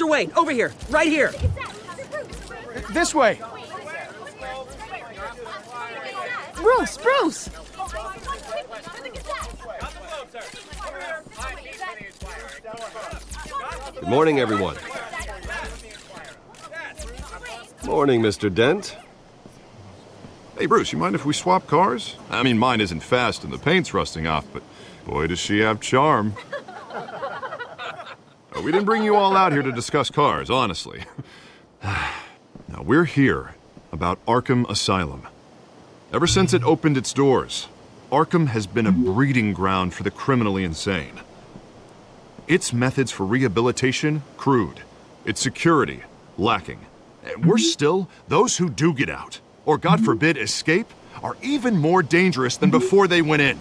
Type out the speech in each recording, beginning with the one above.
Mr. Wayne, over here, right here. This way. Bruce! Good morning, everyone. Morning, Mr. Dent. Hey, Bruce, you mind if we swap cars? I mean, mine isn't fast and the paint's rusting off, but boy, does she have charm. We didn't bring you all out here to discuss cars, honestly. Now, we're here about Arkham Asylum. Ever since it opened its doors, Arkham has been a breeding ground for the criminally insane. Its methods for rehabilitation, crude. Its security, lacking. And worse still, those who do get out, or God forbid escape, are even more dangerous than before they went in.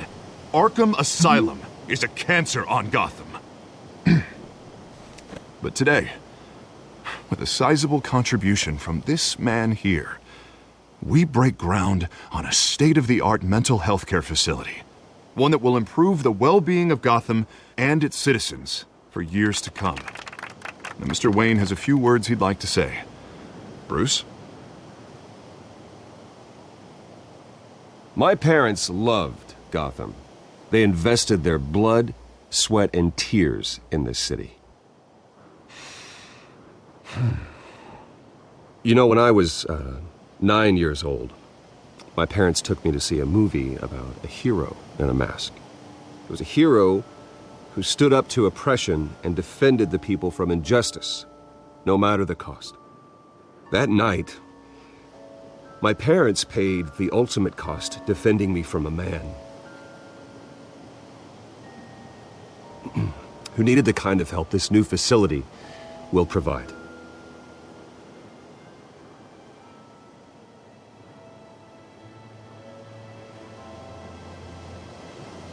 Arkham Asylum is a cancer on Gotham. But today, with a sizable contribution from this man here, we break ground on a state-of-the-art mental health care facility. One that will improve the well-being of Gotham and its citizens for years to come. Now, Mr. Wayne has a few words he'd like to say. Bruce? My parents loved Gotham. They invested their blood, sweat, and tears in this city. You know, when I was 9 years old, my parents took me to see a movie about a hero in a mask. It was a hero who stood up to oppression and defended the people from injustice, no matter the cost. That night, my parents paid the ultimate cost defending me from a man who needed the kind of help this new facility will provide.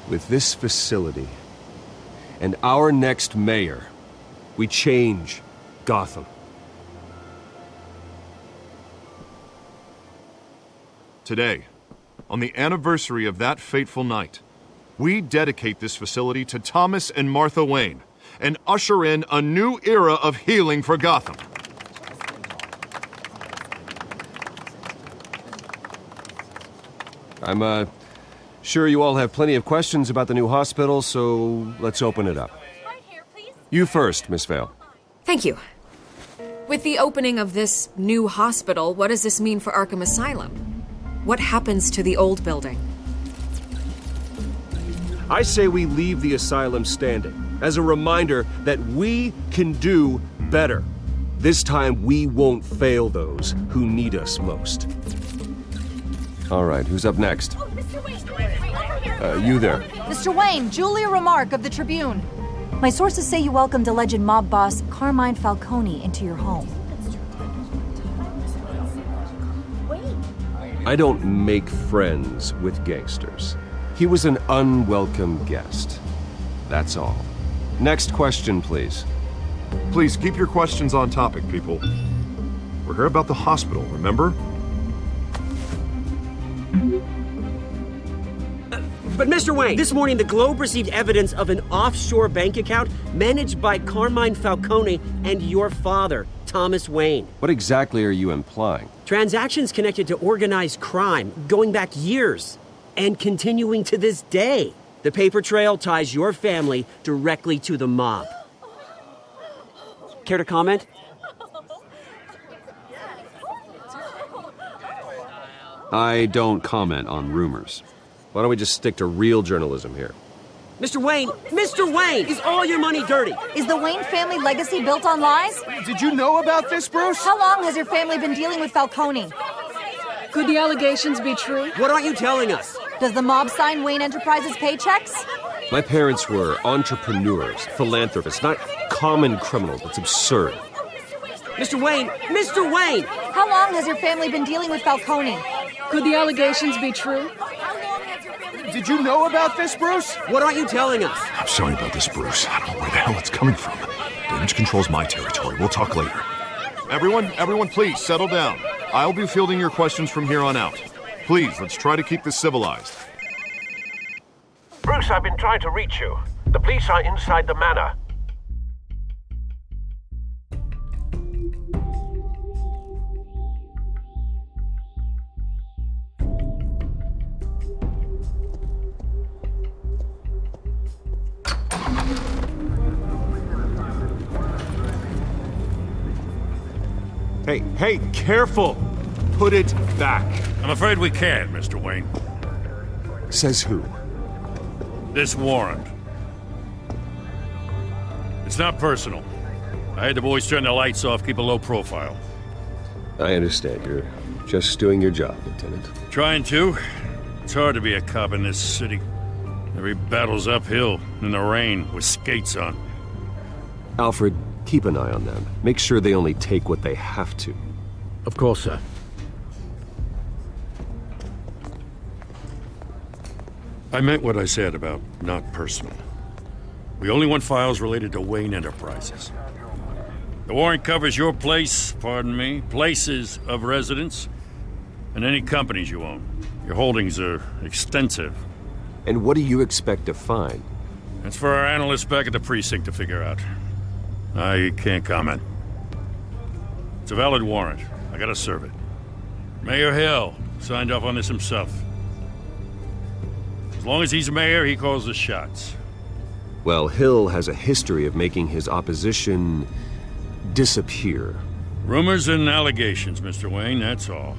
With this facility and our next mayor, we change Gotham. Today, on the anniversary of that fateful night, we dedicate this facility to Thomas and Martha Wayne and usher in a new era of healing for Gotham. I'm sure you all have plenty of questions about the new hospital, so let's open it up. You first, Miss Vale. Thank you. With the opening of this new hospital, what does this mean for Arkham Asylum? What happens to the old building? I say we leave the asylum standing as a reminder that we can do better. This time we won't fail those who need us most. All right, who's up next? You there. Mr. Wayne, Julia Remark of the Tribune. My sources say you welcomed alleged mob boss Carmine Falcone into your home. I don't make friends with gangsters. He was an unwelcome guest. That's all. Next question, please. Please keep your questions on topic, people. We're here about the hospital, remember? But Mr. Wayne, this morning the Globe received evidence of an offshore bank account managed by Carmine Falcone and your father, Thomas Wayne. What exactly are you implying? Transactions connected to organized crime going back years and continuing to this day. The paper trail ties your family directly to the mob. Care to comment? I don't comment on rumors. Why don't we just stick to real journalism here? Mr. Wayne, is all your money dirty? Is the Wayne family legacy built on lies? Did you know about this, Bruce? How long has your family been dealing with Falcone? Could the allegations be true? What aren't you telling us? Does the mob sign Wayne Enterprises paychecks? My parents were entrepreneurs, philanthropists, not common criminals. That's absurd. Mr. Wayne! How long has your family been dealing with Falcone? Could the allegations be true? Did you know about this, Bruce? What aren't you telling us? I'm sorry about this, Bruce. I don't know where the hell it's coming from. Damage control's my territory. We'll talk later. Everyone, please settle down. I'll be fielding your questions from here on out. Please, let's try to keep this civilized. Bruce, I've been trying to reach you. The police are inside the manor. Hey, careful! Put it back. I'm afraid we can't, Mr. Wayne. Says who? This warrant. It's not personal. I had the boys turn the lights off, keep a low profile. I understand. You're just doing your job, Lieutenant. Trying to. It's hard to be a cop in this city. Every battle's uphill, in the rain, with skates on. Alfred, keep an eye on them. Make sure they only take what they have to. Of course, sir. I meant what I said about not personal. We only want files related to Wayne Enterprises. The warrant covers your place, pardon me, places of residence, and any companies you own. Your holdings are extensive. And what do you expect to find? That's for our analysts back at the precinct to figure out. I can't comment. It's a valid warrant. I gotta serve it. Mayor Hill signed off on this himself. As long as he's mayor, he calls the shots. Well, Hill has a history of making his opposition disappear. Rumors and allegations, Mr. Wayne, that's all.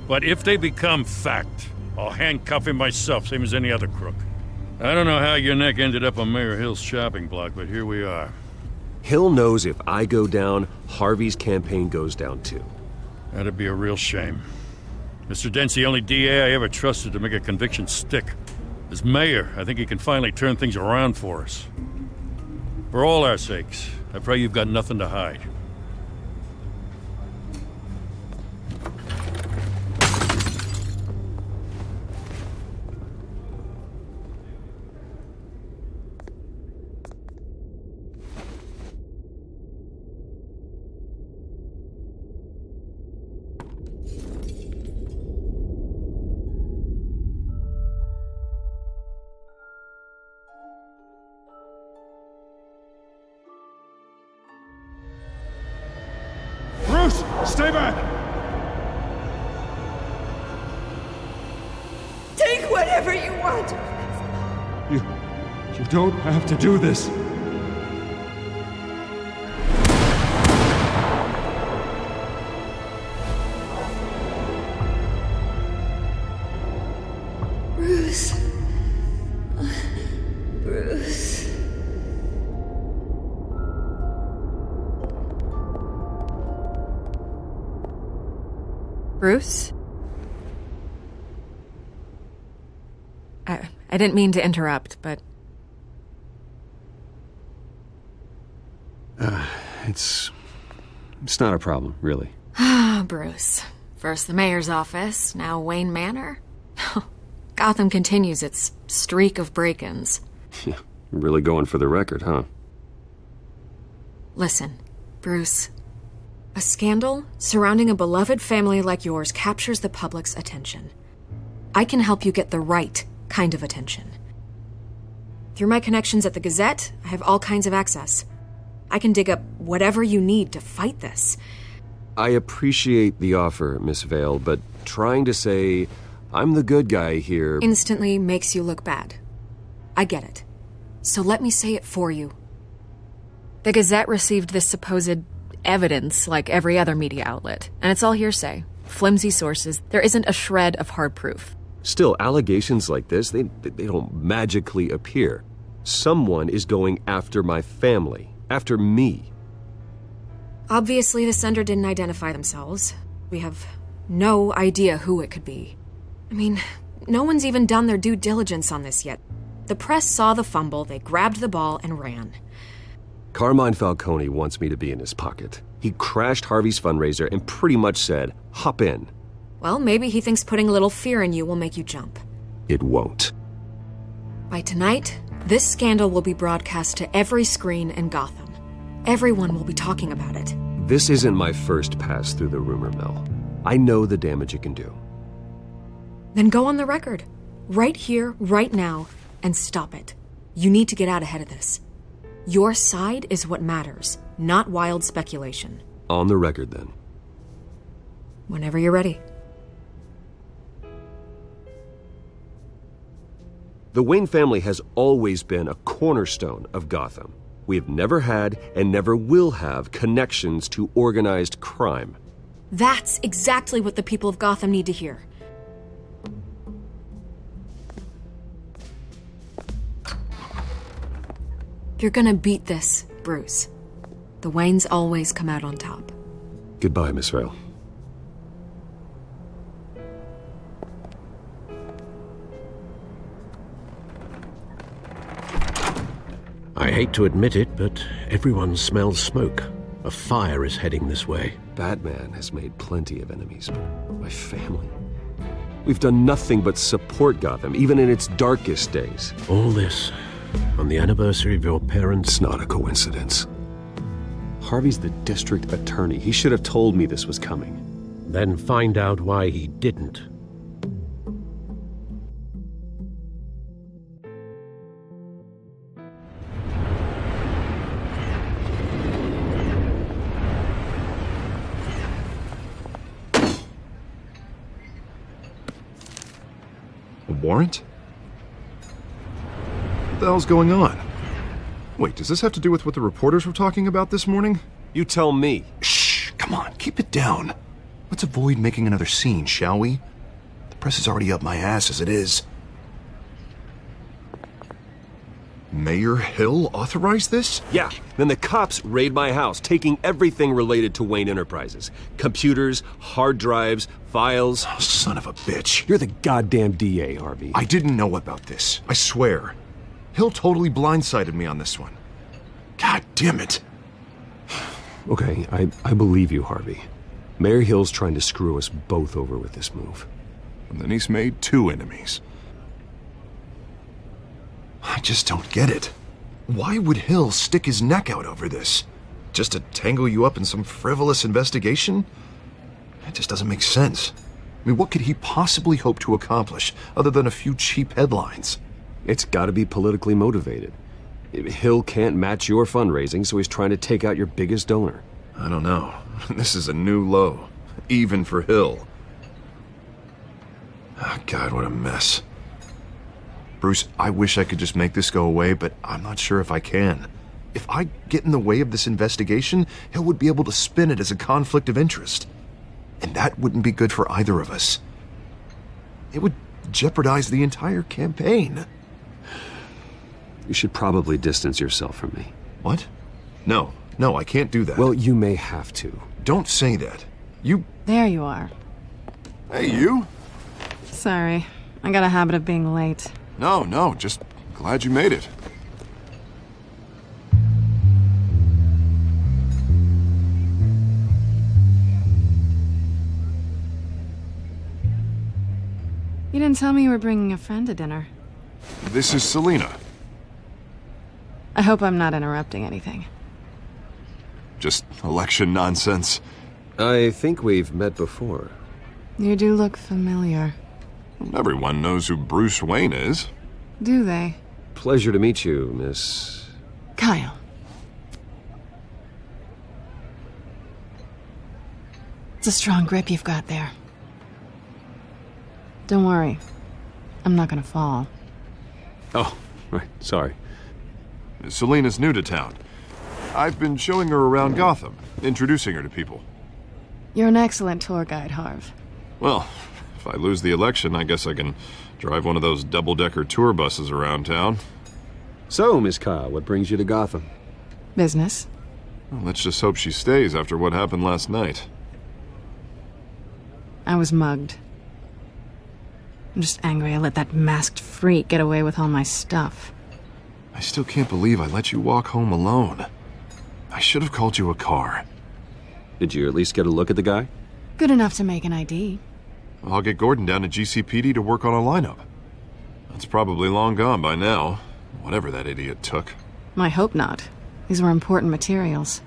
But if they become fact, I'll handcuff him myself, same as any other crook. I don't know how your neck ended up on Mayor Hill's shopping block, but here we are. Hill knows if I go down, Harvey's campaign goes down too. That'd be a real shame. Mr. Dent's the only DA I ever trusted to make a conviction stick. As mayor, I think he can finally turn things around for us. For all our sakes, I pray you've got nothing to hide. Bruce, stay back! Take whatever you want. You don't have to do this. Bruce. Bruce. Bruce? I didn't mean to interrupt, but... It's not a problem, really. Ah, Bruce. First the mayor's office, now Wayne Manor. Gotham continues its streak of break-ins. Yeah, really going for the record, huh? Listen, Bruce. A scandal surrounding a beloved family like yours captures the public's attention. I can help you get the right kind of attention. Through my connections at the Gazette, I have all kinds of access. I can dig up whatever you need to fight this. I appreciate the offer, Miss Vale, but trying to say I'm the good guy here... instantly makes you look bad. I get it. So let me say it for you. The Gazette received this supposed evidence like every other media outlet, and it's all hearsay. Flimsy sources. There isn't a shred of hard proof. Still, allegations like this, they don't magically appear. Someone is going after my family, after me. Obviously, the sender didn't identify themselves. We have no idea who it could be. I mean, no one's even done their due diligence on this yet. The press saw the fumble, they grabbed the ball and ran. Carmine Falcone wants me to be in his pocket. He crashed Harvey's fundraiser and pretty much said, hop in. Well, maybe he thinks putting a little fear in you will make you jump. It won't. By tonight, this scandal will be broadcast to every screen in Gotham. Everyone will be talking about it. This isn't my first pass through the rumor mill. I know the damage it can do. Then go on the record. Right here, right now, and stop it. You need to get out ahead of this. Your side is what matters, not wild speculation. On the record, then. Whenever you're ready. The Wayne family has always been a cornerstone of Gotham. We have never had and never will have connections to organized crime. That's exactly what the people of Gotham need to hear. You're gonna beat this, Bruce. The Waynes always come out on top. Goodbye, Miss Vale. I hate to admit it, but everyone smells smoke. A fire is heading this way. Batman has made plenty of enemies, but my family... We've done nothing but support Gotham, even in its darkest days. All this on the anniversary of your parents'... It's not a coincidence. Harvey's the district attorney. He should have told me this was coming. Then find out why he didn't. A warrant? What the hell's going on? Wait, does this have to do with what the reporters were talking about this morning? You tell me. Shh! Come on, keep it down. Let's avoid making another scene, shall we? The press is already up my ass as it is. Mayor Hill authorized this? Yeah, then the cops raid my house, taking everything related to Wayne Enterprises. Computers, hard drives, files. Oh, son of a bitch. You're the goddamn DA, Harvey. I didn't know about this. I swear. Hill totally blindsided me on this one. God damn it. Okay, I believe you, Harvey. Mayor Hill's trying to screw us both over with this move. And then he's made 2 enemies. I just don't get it. Why would Hill stick his neck out over this? Just to tangle you up in some frivolous investigation? It just doesn't make sense. I mean, what could he possibly hope to accomplish other than a few cheap headlines? It's gotta be politically motivated. Hill can't match your fundraising, so he's trying to take out your biggest donor. I don't know. This is a new low. Even for Hill. Oh, God, what a mess. Bruce, I wish I could just make this go away, but I'm not sure if I can. If I get in the way of this investigation, Hill would be able to spin it as a conflict of interest. And that wouldn't be good for either of us. It would jeopardize the entire campaign. You should probably distance yourself from me. What? No, I can't do that. Well, you may have to. Don't say that. You... There you are. Hey, you? Sorry. I got a habit of being late. No, just glad you made it. You didn't tell me you were bringing a friend to dinner. This is Selina. I hope I'm not interrupting anything. Just election nonsense. I think we've met before. You do look familiar. Everyone knows who Bruce Wayne is. Do they? Pleasure to meet you, Miss... Kyle. It's a strong grip you've got there. Don't worry. I'm not gonna fall. Oh, right, sorry. Selina's new to town. I've been showing her around Gotham, introducing her to people. You're an excellent tour guide, Harv. Well, if I lose the election, I guess I can drive one of those double-decker tour buses around town. So, Miss Kyle, what brings you to Gotham? Business. Well, let's just hope she stays after what happened last night. I was mugged. I'm just angry I let that masked freak get away with all my stuff. I still can't believe I let you walk home alone. I should have called you a car. Did you at least get a look at the guy? Good enough to make an ID. I'll get Gordon down to GCPD to work on a lineup. That's probably long gone by now, whatever that idiot took. I hope not. These were important materials.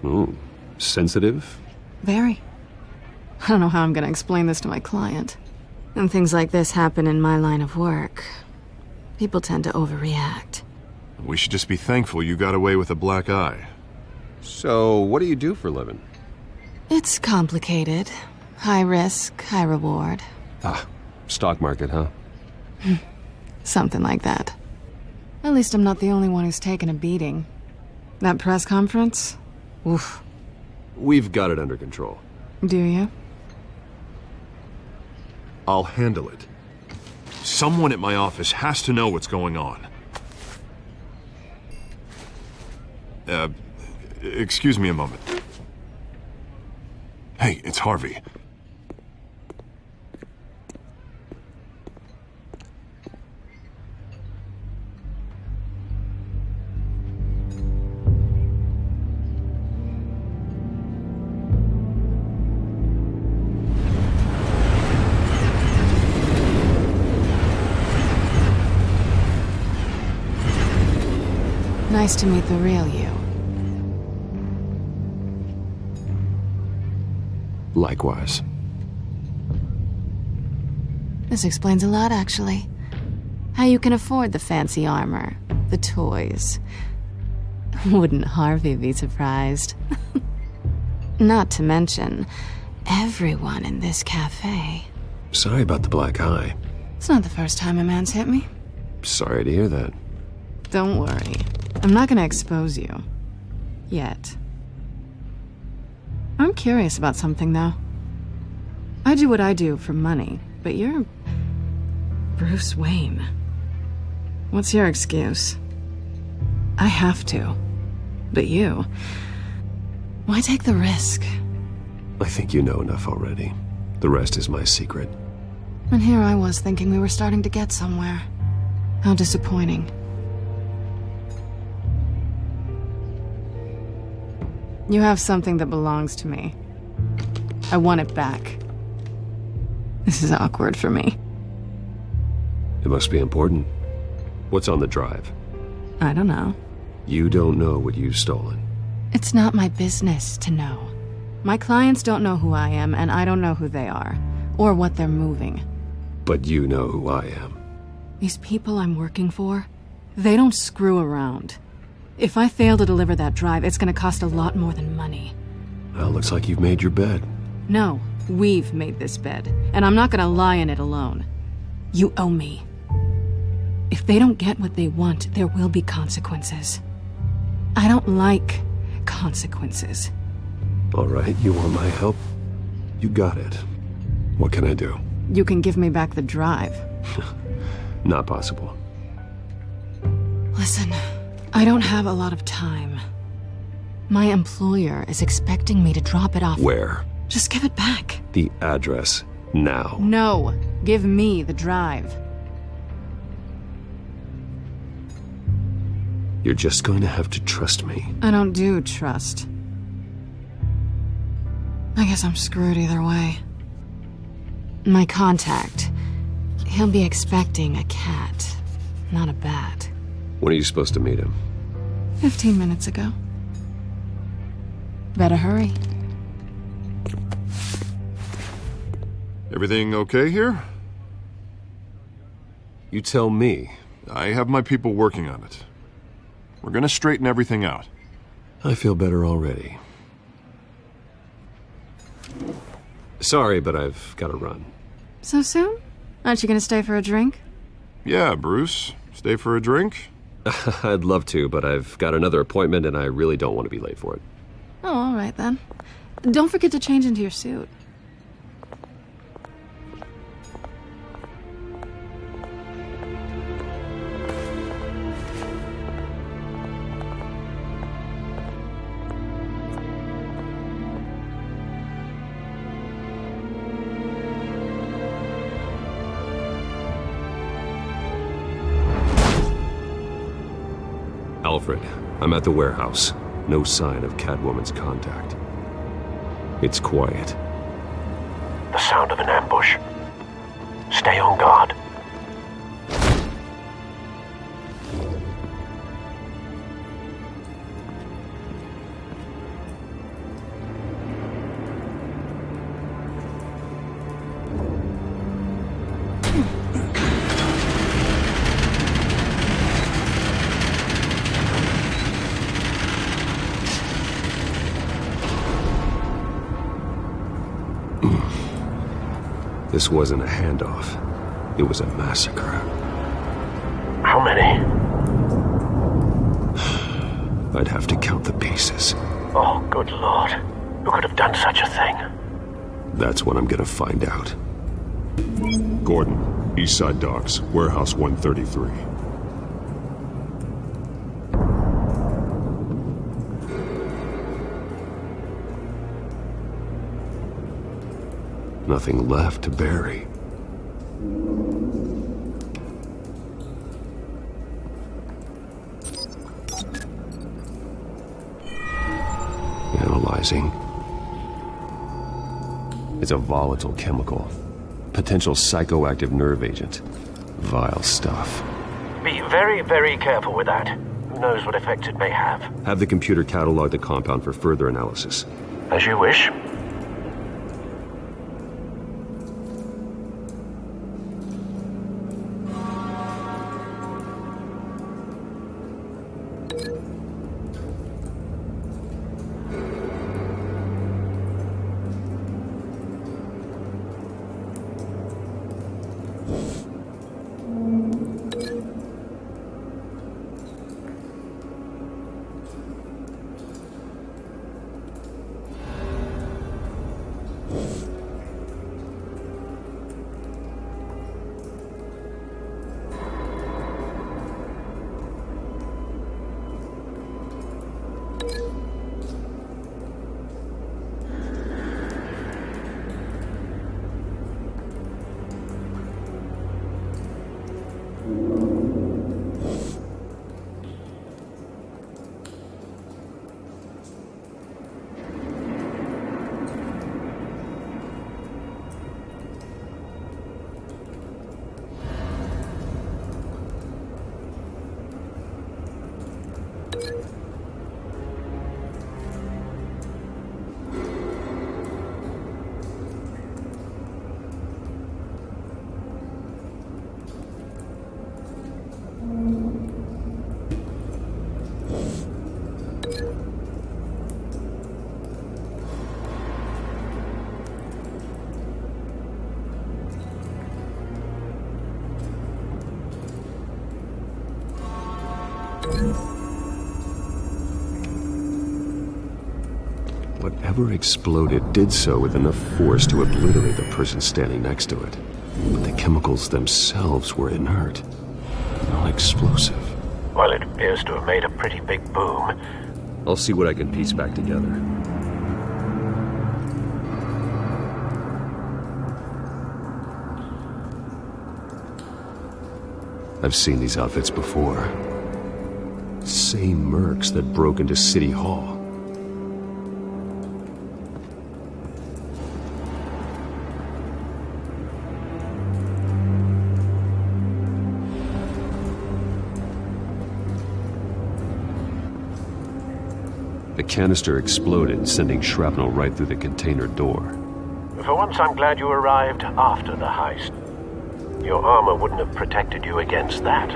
Ooh, sensitive? Very. I don't know how I'm going to explain this to my client. And things like this happen in my line of work. People tend to overreact. We should just be thankful you got away with a black eye. So, what do you do for a living? It's complicated. High risk, high reward. Ah, stock market, huh? Something like that. At least I'm not the only one who's taken a beating. That press conference? Oof. We've got it under control. Do you? I'll handle it. Someone at my office has to know what's going on. Excuse me a moment. Hey, it's Harvey. Nice to meet the real you. Likewise. This explains a lot, actually. How you can afford the fancy armor, the toys. Wouldn't Harvey be surprised? Not to mention, everyone in this cafe. Sorry about the black eye. It's not the first time a man's hit me. Sorry to hear that. Don't worry. I'm not gonna expose you. Yet. I'm curious about something, though. I do what I do for money, but you're Bruce Wayne. What's your excuse? I have to. But you... why take the risk? I think you know enough already. The rest is my secret. And here I was thinking we were starting to get somewhere. How disappointing. You have something that belongs to me. I want it back. This is awkward for me. It must be important. What's on the drive? I don't know. You don't know what you've stolen. It's not my business to know. My clients don't know who I am, and I don't know who they are, or what they're moving. But you know who I am. These people I'm working for, they don't screw around. If I fail to deliver that drive, it's gonna cost a lot more than money. Well, looks like you've made your bed. No, we've made this bed, and I'm not gonna lie in it alone. You owe me. If they don't get what they want, there will be consequences. I don't like consequences. All right, you want my help? You got it. What can I do? You can give me back the drive. Not possible. Listen, I don't have a lot of time. My employer is expecting me to drop it off. Where? Just give it back. The address, now. No, give me the drive. You're just going to have to trust me. I don't do trust. I guess I'm screwed either way. My contact, he'll be expecting a cat, not a bat. When are you supposed to meet him? 15 minutes ago. Better hurry. Everything okay here? You tell me. I have my people working on it. We're gonna straighten everything out. I feel better already. Sorry, but I've got to run. So soon? Aren't you gonna stay for a drink? Yeah, Bruce. Stay for a drink? I'd love to, but I've got another appointment and I really don't want to be late for it. Oh, all right then. Don't forget to change into your suit. Alfred, I'm at the warehouse. No sign of Catwoman's contact. It's quiet. The sound of an ambush. Stay on guard. This wasn't a handoff. It was a massacre. How many? I'd have to count the pieces. Oh, good lord. Who could have done such a thing? That's what I'm gonna find out. Gordon, Eastside Docks, Warehouse 133. Nothing left to bury. Analyzing. It's a volatile chemical. Potential psychoactive nerve agent. Vile stuff. Be very, very careful with that. Who knows what effects it may have. Have the computer catalog the compound for further analysis. As you wish. Whatever exploded did so with enough force to obliterate the person standing next to it. But the chemicals themselves were inert, non-explosive. Well, it appears to have made a pretty big boom. I'll see what I can piece back together. I've seen these outfits before. Same mercs that broke into City Hall. The canister exploded, sending shrapnel right through the container door. For once, I'm glad you arrived after the heist. Your armor wouldn't have protected you against that.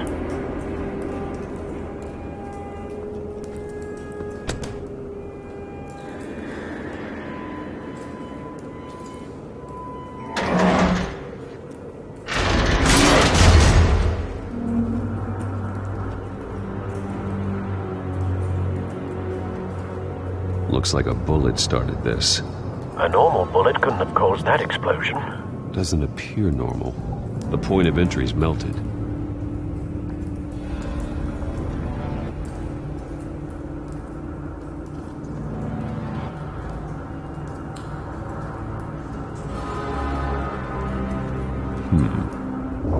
Looks like a bullet started this. A normal bullet couldn't have caused that explosion. Doesn't appear normal. The point of entry's melted.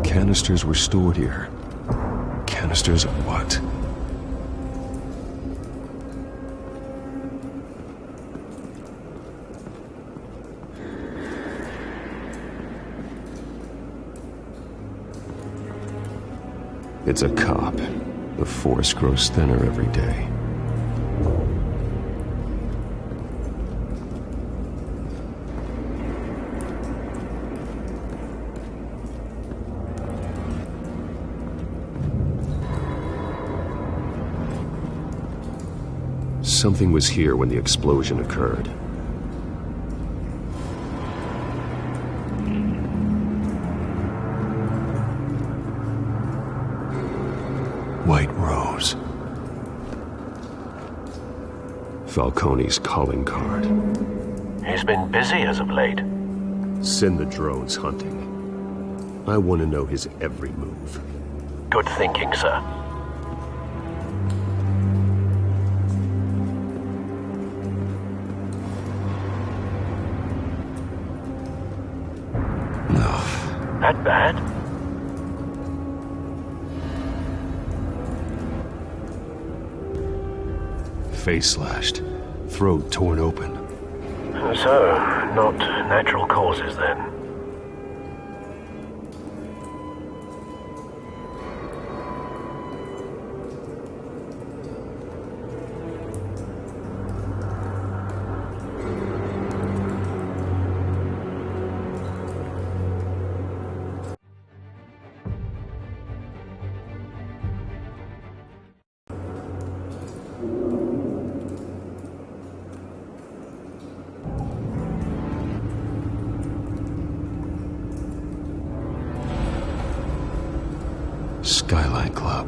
Canisters were stored here. Canisters of what? It's a cop. The force grows thinner every day. Something was here when the explosion occurred. White Rose. Falcone's calling card. He's been busy as of late. Send the drones hunting. I want to know his every move. Good thinking, sir. That bad? Face slashed. Throat torn open. So, not natural causes then. Skyline Club.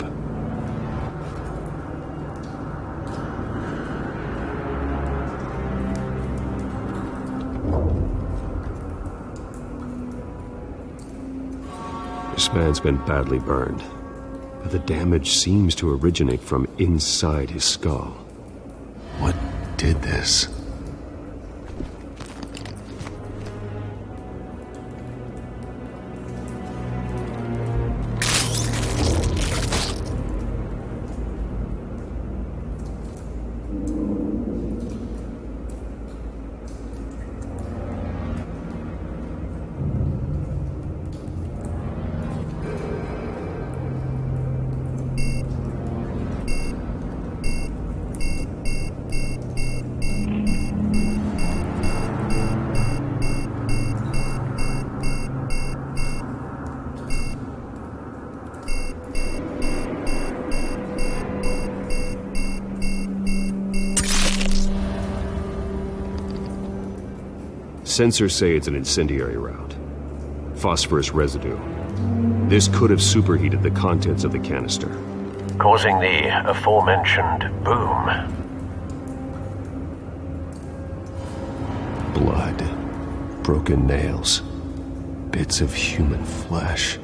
This man's been badly burned, but the damage seems to originate from inside his skull. What did this? Sensors say it's an incendiary route. Phosphorus residue. This could have superheated the contents of the canister, Causing the aforementioned boom. Blood. Broken nails. Bits of human flesh.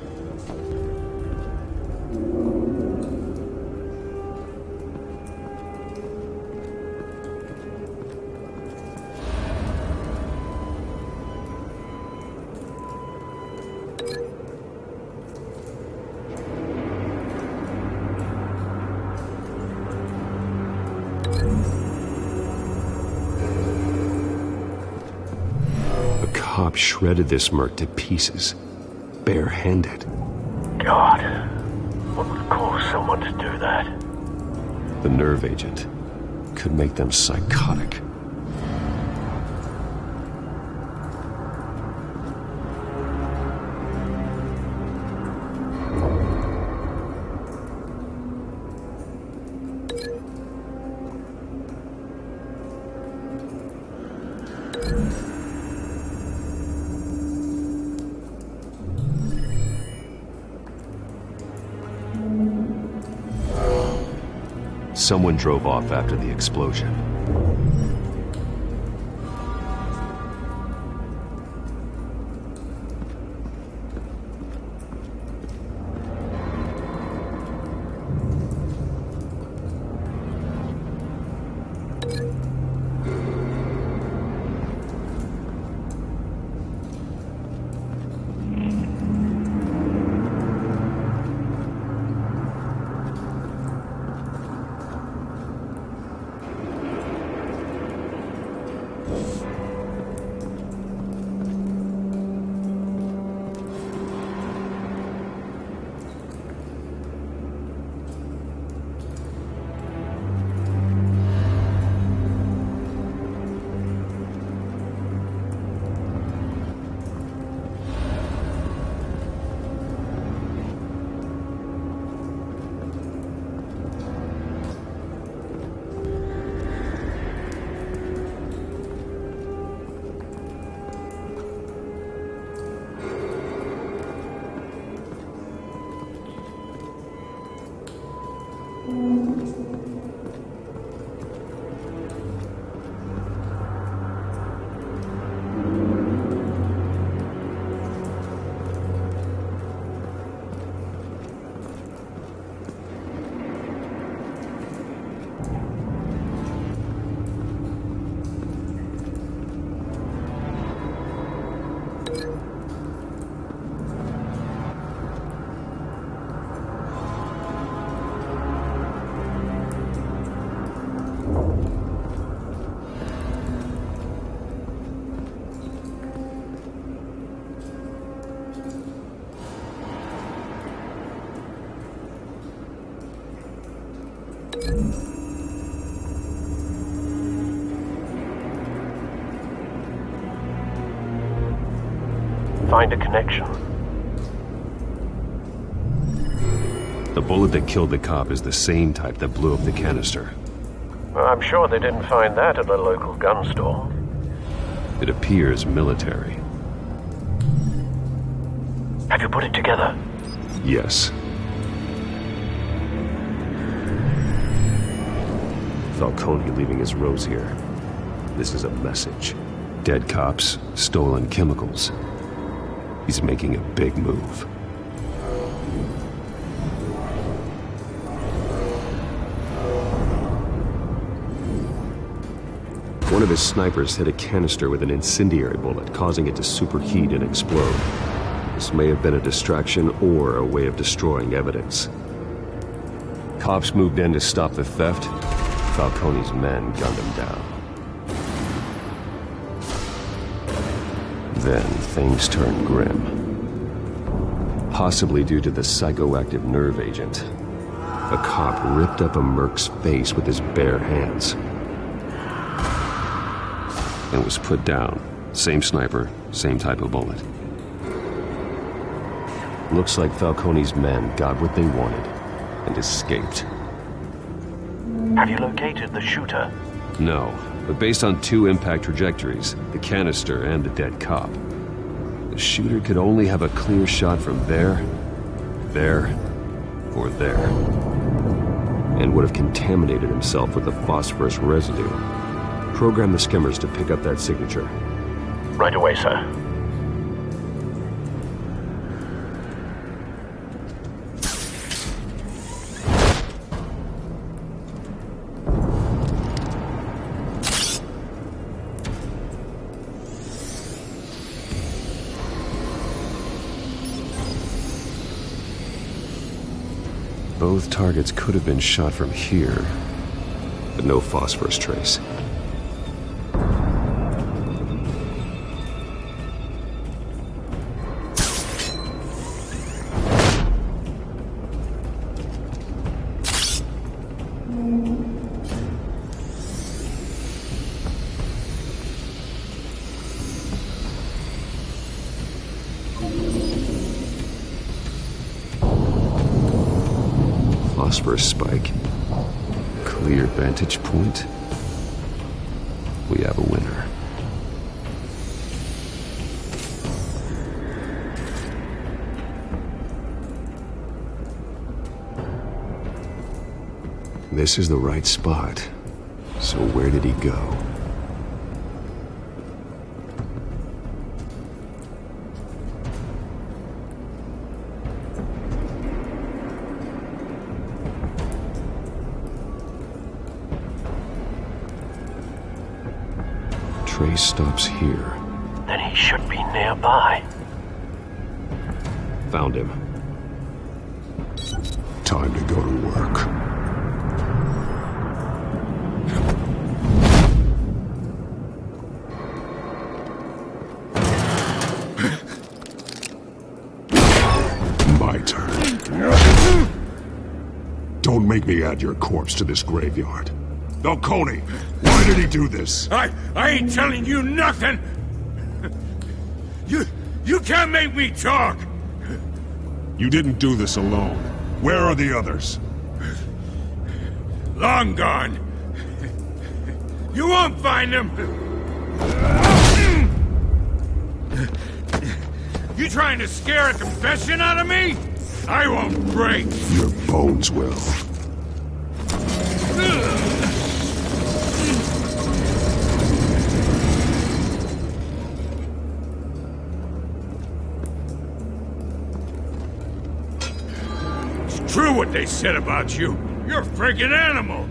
Cop shredded this merc to pieces, barehanded. God, what would cause someone to do that? The nerve agent could make them psychotic. Someone drove off after the explosion. Find a connection. The bullet that killed the cop is the same type that blew up the canister. I'm sure they didn't find that at a local gun store. It appears military. Have you put it together? Yes. Falcone leaving his rose here. This is a message. Dead cops, stolen chemicals. He's making a big move. One of his snipers hit a canister with an incendiary bullet, causing it to superheat and explode. This may have been a distraction or a way of destroying evidence. Cops moved in to stop the theft. Falcone's men gunned him down. Then things turned grim. Possibly due to the psychoactive nerve agent. A cop ripped up a merc's face with his bare hands. And was put down. Same sniper, same type of bullet. Looks like Falcone's men got what they wanted and escaped. Have you located the shooter? No, but based on 2 impact trajectories, the canister and the dead cop, the shooter could only have a clear shot from there, or there, and would have contaminated himself with the phosphorus residue. Program the skimmers to pick up that signature. Right away, sir. Both targets could have been shot from here, but no phosphorus trace. Phosphorus spike. Clear vantage point. We have a winner. This is the right spot. So where did he go? Trace stops here. Then he should be nearby. Found him. Time to go to work. My turn. Don't make me add your corpse to this graveyard. Falcone, why did he do this? I ain't telling you nothing! You can't make me talk! You didn't do this alone. Where are the others? Long gone. You won't find them! You trying to scare a confession out of me? I won't break! Your bones will. True what they said about you. You're a freaking animal.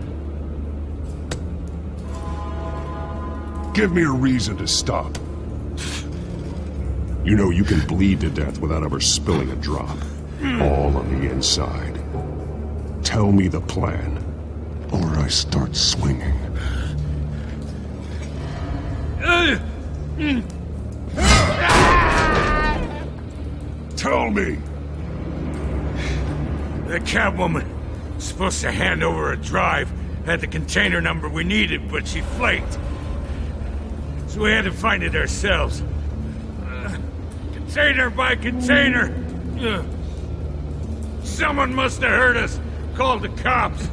Give me a reason to stop. You know you can bleed to death without ever spilling a drop. All on the inside. Tell me the plan, or I start swinging. Tell me! The Catwoman. Supposed to hand over a drive. Had the container number we needed, but she flaked. So we had to find it ourselves. Container by container. Someone must have heard us. Called the cops.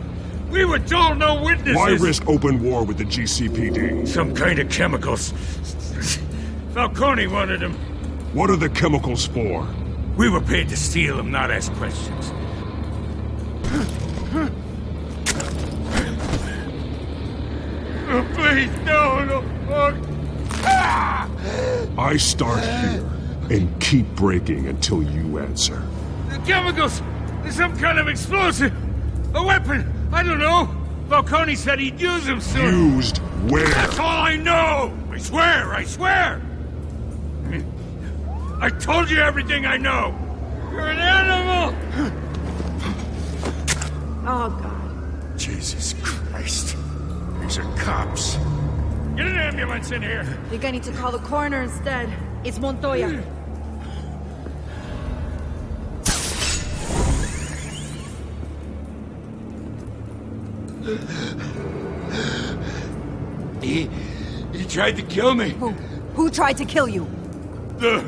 We were told no witnesses. Why risk open war with the GCPD? Some kind of chemicals. Falcone wanted them. What are the chemicals for? We were paid to steal them, not ask questions. Oh, please, no. I start here and keep breaking until you answer. The chemicals! There's some kind of explosive! A weapon! I don't know! Falcone said he'd use them soon! Used where? That's all I know! I swear! I told you everything I know! You're an animal! Oh, God. Jesus Christ. These are cops. Get an ambulance in here! I think I need to call the coroner instead. It's Montoya. He tried to kill me. Who tried to kill you? The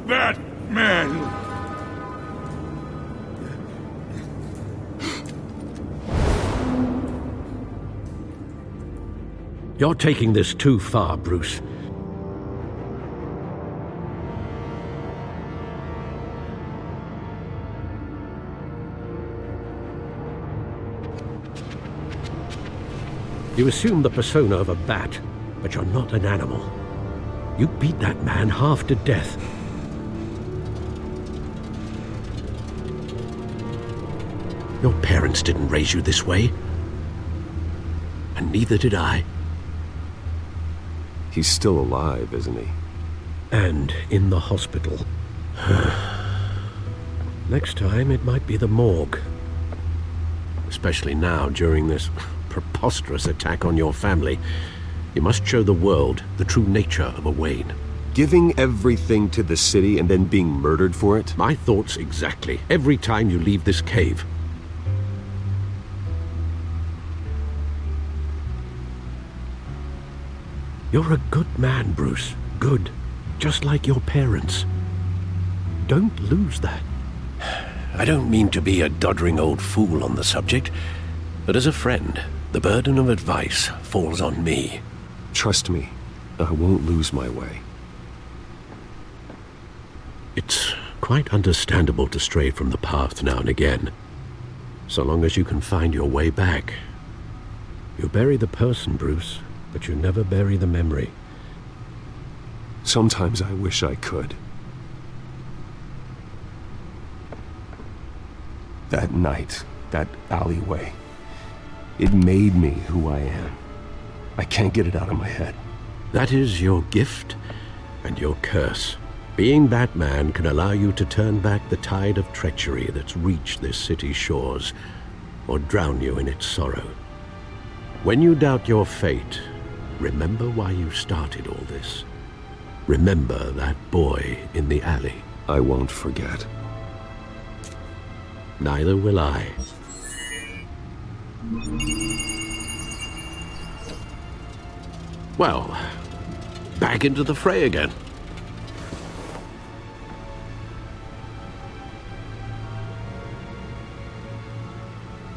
Batman. You're taking this too far, Bruce. You assume the persona of a bat, but you're not an animal. You beat that man half to death. Your parents didn't raise you this way. And neither did I. He's still alive, isn't he? And in the hospital. Next time, it might be the morgue. Especially now, during this preposterous attack on your family. You must show the world the true nature of a Wayne. Giving everything to the city and then being murdered for it? My thoughts exactly. Every time you leave this cave. You're a good man, Bruce. Good. Just like your parents. Don't lose that. I don't mean to be a doddering old fool on the subject, but as a friend, the burden of advice falls on me. Trust me, I won't lose my way. It's quite understandable to stray from the path now and again, so long as you can find your way back. You bury the person, Bruce, but you never bury the memory. Sometimes I wish I could. That night, that alleyway, it made me who I am. I can't get it out of my head. That is your gift and your curse. Being Batman can allow you to turn back the tide of treachery that's reached this city's shores, or drown you in its sorrow. When you doubt your fate, remember why you started all this. Remember that boy in the alley. I won't forget. Neither will I. Well, back into the fray again.